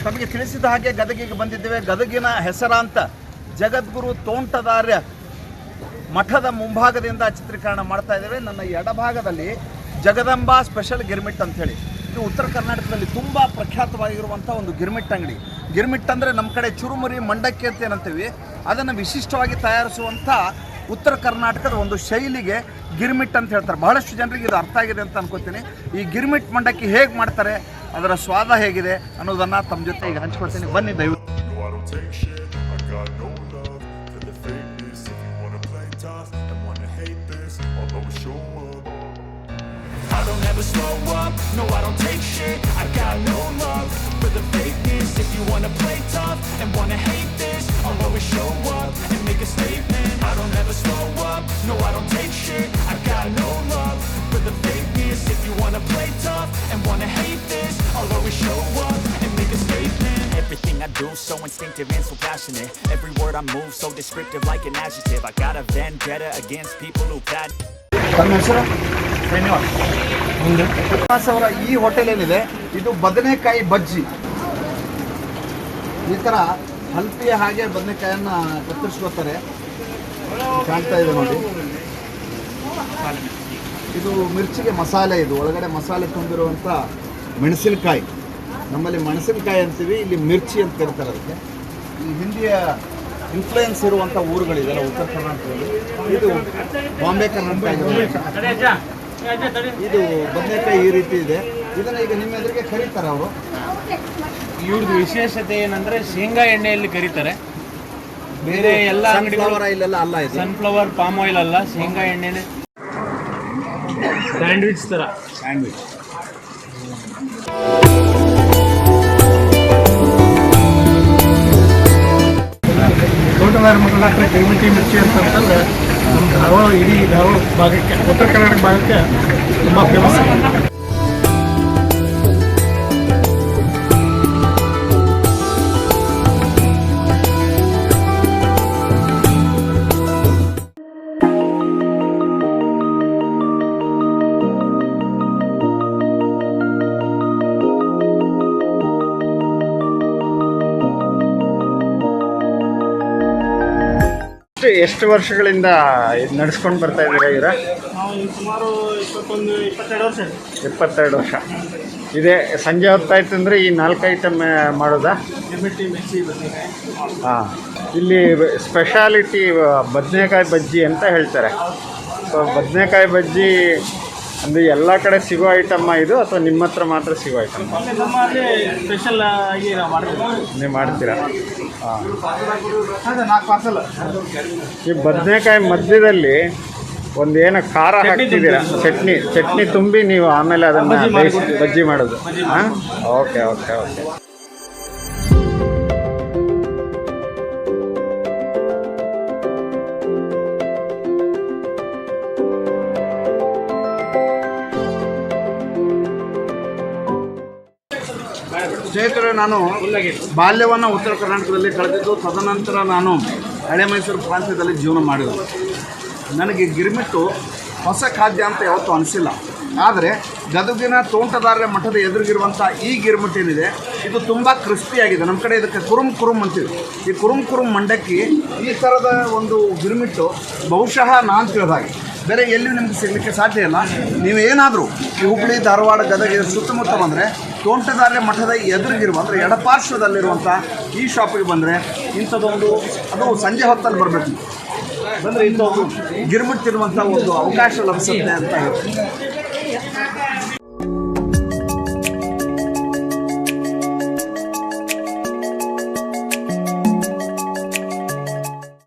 ತಮಗೆ ತಿಳಿಸಿದ ಹಾಗೆ ಗದಗಿಗೆ ಬಂದಿದ್ದೇವೆ. ಗದಗಿನ ಹೆಸರಾಂತ ಜಗದ್ಗುರು ತೋಂಟದಾರ್ಯ ಮಠದ ಮುಂಭಾಗದಿಂದ ಚಿತ್ರೀಕರಣ ಮಾಡ್ತಾ ಇದ್ದೇವೆ. ನನ್ನ ಎಡಭಾಗದಲ್ಲಿ ಜಗದಂಬಾ ಸ್ಪೆಷಲ್ ಗಿರ್ಮಿಟ್ ಅಂಥೇಳಿ, ಇದು ಉತ್ತರ ಕರ್ನಾಟಕದಲ್ಲಿ ತುಂಬ ಪ್ರಖ್ಯಾತವಾಗಿರುವಂಥ ಒಂದು ಗಿರ್ಮಿಟ್ ಅಂಗಡಿ. ಗಿರ್ಮಿಟ್ ಅಂದರೆ ನಮ್ಮ ಕಡೆ ಚುರುಮುರಿ ಮಂಡಕ್ಕಿ ಅಂತ ಏನಂತೀವಿ, ಅದನ್ನು ವಿಶಿಷ್ಟವಾಗಿ ತಯಾರಿಸುವಂಥ ಉತ್ತರ ಕರ್ನಾಟಕದ ಒಂದು ಶೈಲಿಗೆ ಗಿರ್ಮಿಟ್ ಅಂತ ಹೇಳ್ತಾರೆ. ಬಹಳಷ್ಟು ಜನರಿಗೆ ಇದು ಅರ್ಥ ಆಗಿದೆ ಅಂತ ಅನ್ಕೋತೀನಿ. ಈ ಗಿರ್ಮಿಟ್ ಮಂಡಕ್ಕಿ ಹೇಗೆ ಮಾಡ್ತಾರೆ, ಅದರ ಸ್ವಾದ ಹೇಗಿದೆ ಅನ್ನೋದನ್ನು ತಮ್ಮ ಜೊತೆ ಈಗ ಹಂಚ್ಕೊಳ್ತೀನಿ. ಬನ್ನಿ ದಯವಿಟ್ಟು. I don't ever slow up, no I don't take shit. I got no love for the fakeness. If you wanna play tough and wanna hate this, I'll always show up and make a statement. I don't ever slow up, no I don't take shit. I got no love for the fakeness. If you wanna play tough and wanna hate this, I'll always show up and make a statement. Everything I do so instinctive and so passionate. Every word I move so descriptive like an adjective. I got a vendetta against people who've had. ತಮ್ಮ ಹೆಸರು? ಶ್ರೀನಿವಾಸ್ ಅವರ ಈ hotel ಏನಿದೆ ಇದು ಬದನೆಕಾಯಿ ಬಜ್ಜಿ. ಈ ಥರ ಹಲ್ಪಿಯ ಹಾಗೆ ಬದನೆಕಾಯನ್ನು ಕತ್ತರಿಸ್ಕೊತಾರೆ, ಕಾಣ್ತಾ ಇದೆ ನೋಡಿ. ಇದು ಮಿರ್ಚಿಗೆ ಮಸಾಲೆ, ಇದು ಒಳಗಡೆ ಮಸಾಲೆ ತುಂಬಿರುವಂಥ ಮೆಣಸಿನಕಾಯಿ. ನಮ್ಮಲ್ಲಿ ಮೆಣಸಿನಕಾಯಿ ಅಂತೀವಿ, ಇಲ್ಲಿ ಮಿರ್ಚಿ ಅಂತ ಕರೀತಾರೆ ಅದಕ್ಕೆ. ಈ ಹಿಂದಿಯ ಇನ್ಫ್ಲೂಯೆನ್ಸ್ ಇರುವಂಥ ಊರುಗಳಿದೆಲ್ಲ ಉತ್ತರ ಕರ್ನಾಟಕದಲ್ಲಿ. ಇದು ಬಾಂಬೆ ಕರ್ನಾಟಕ. ಇದು ಬದನೆಕಾಯಿ ಈ ರೀತಿ ಇದೆ. ಇದನ್ನು ಈಗ ನಿಮ್ಮ ಎದುರಿಗೆ ಕರೀತಾರೆ ಅವರು. ಇವ್ರದ್ದು ವಿಶೇಷತೆ ಏನಂದ್ರೆ ಶೇಂಗಾ ಎಣ್ಣೆಯಲ್ಲಿ ಕರೀತಾರೆ. ಬೇರೆ ಎಲ್ಲ ಸನ್ಫ್ಲವರ್ ಆಯಿಲ್ ಎಲ್ಲ ಅಲ್ಲ, ಇದು ಸನ್ಫ್ಲವರ್ ಪಾಮ್ ಆಯಿಲ್ ಅಲ್ಲ, ಶೇಂಗಾ ಎಣ್ಣೆನೆ. ಸ್ಯಾಂಡ್ವಿಚ್ ತರ. ಸ್ಯಾಂಡ್ವಿಚ್. ತೋಟದಾರ್ಯ ಮಠದ ಕೈಮಟ್ಟಿ ಮಿರ್ಚಿ ಅಂತಂತಂದ್ರೆ ನಮ್ಮ ಧಾರವಾಡ, ಇಡೀ ಧಾರವಾಡ ಭಾಗಕ್ಕೆ, ಉತ್ತರ ಕರ್ನಾಟಕ ಭಾಗಕ್ಕೆ ತುಂಬ ಫೇಮಸ್ ಆಗಿದೆ. ಎಷ್ಟು ವರ್ಷಗಳಿಂದ ನಡೆಸ್ಕೊಂಡು ಬರ್ತಾ ಇದ್ದೀರಾ ಇವರ? ನಾವು ಸುಮಾರು 22 ವರ್ಷ. 22 ವರ್ಷ. ಇದೇ ಸಂಜೆ ಹೊತ್ತಾಯ್ತು ಅಂದರೆ ಈ 4 ಐಟಮ್ ಮಾಡೋದಾ? ಗಿರ್ಮಿಟ್ಟಿ, ಮಿರ್ಚಿ, ಬದನೆಕಾಯಿ. ಹಾಂ, ಇಲ್ಲಿ ಸ್ಪೆಷಾಲಿಟಿ ಬದನೆಕಾಯಿ ಬಜ್ಜಿ ಅಂತ ಹೇಳ್ತಾರೆ. ಸೊ ಬದನೆಕಾಯಿ ಬಜ್ಜಿ ಅಂದರೆ ಎಲ್ಲ ಕಡೆ ಸಿಗೋ ಐಟಮ್ಮ ಇದು, ಅಥವಾ ನಿಮ್ಮ ಹತ್ರ ಮಾತ್ರ ಸಿಗೋ ಐಟಮ್? ನಮ್ಮಲ್ಲಿ ಸ್ಪೆಷಲ್ ಆಗಿ ನಾವು ಮಾಡ್ತೀವಿ. ನೀವು ಮಾಡ್ತೀರಾ? ಹಾಂ. ಅದೇ 4 ಪಾರ್ಸಲ್. ಈ ಬದನೆಕಾಯಿ ಮಧ್ಯದಲ್ಲಿ ಒಂದೇನೋ ಖಾರ ಹಾಕ್ತಿದ್ದೀರಾ, ಚಟ್ನಿ ತುಂಬಿ ನೀವು ಆಮೇಲೆ ಅದನ್ನು ಬಜ್ಜಿ ಮಾಡೋದು. ಹಾಂ, ಓಕೆ ಓಕೆ ಓಕೆ. ಸ್ನೇಹಿತರೆ, ನಾನು ಬಾಲ್ಯವನ್ನು ಉತ್ತರ ಕರ್ನಾಟಕದಲ್ಲಿ ಕಳೆದಿದ್ದು, ತದನಂತರ ನಾನು ಹಳೆ ಮೈಸೂರು ಪ್ರಾಂತ್ಯದಲ್ಲಿ ಜೀವನ ಮಾಡಿದ್ದು. ನನಗೆ ಗಿರ್ಮಿಟ್ಟು ಹೊಸ ಖಾದ್ಯ ಅಂತ ಯಾವತ್ತೂ ಅನಿಸಿಲ್ಲ. ಆದರೆ ಗದಗಿನ ತೋಂಟದಾರ್ಯ ಮಠದ ಎದುರಿಗಿರುವಂಥ ಈ ಗಿರ್ಮಿಟ್ ಏನಿದೆ, ಇದು ತುಂಬ ಕ್ರಿಸ್ಪಿಯಾಗಿದೆ. ನಮ್ಮ ಕಡೆ ಇದಕ್ಕೆ ಕುರುಮ್ ಅಂತೀವಿ. ಈ ಕುರುಮ್ ಮಂಡಕ್ಕಿ, ಈ ಥರದ ಒಂದು ಗಿರ್ಮಿಟ್ಟು ಬಹುಶಃ ನಾನು ತಿಳಿದಾಗೆ ಬೇರೆ ಎಲ್ಲಿಯೂ ನಿಮಗೆ ಸಿಗಲಿಕ್ಕೆ ಸಾಧ್ಯ ಇಲ್ಲ. ನೀವೇನಾದರೂ ಈ ಹುಬ್ಬಳ್ಳಿ, ಧಾರವಾಡ, ಗದಗ ಸುತ್ತಮುತ್ತ ಬಂದರೆ ತೋಂಟದಾರ್ಯ ಮಠದ ಎದುರಿಗಿರುವ, ಅಂದರೆ ಎಡಪಾರ್ಶ್ವದಲ್ಲಿರುವಂಥ ಈ ಶಾಪಿಗೆ ಬಂದರೆ ಇಂಥದ್ದೊಂದು, ಅದು ಸಂಜೆ ಹೊತ್ತಲ್ಲಿ ಬರಬೇಕು, ಬಂದರೆ ಇಂಥದ್ದು ಗಿರ್ಮಿಟ್ ತಿನ್ನುವಂಥ ಒಂದು ಅವಕಾಶ ಲಭಿಸುತ್ತೆ ಅಂತ ಹೇಳ್ತೀನಿ.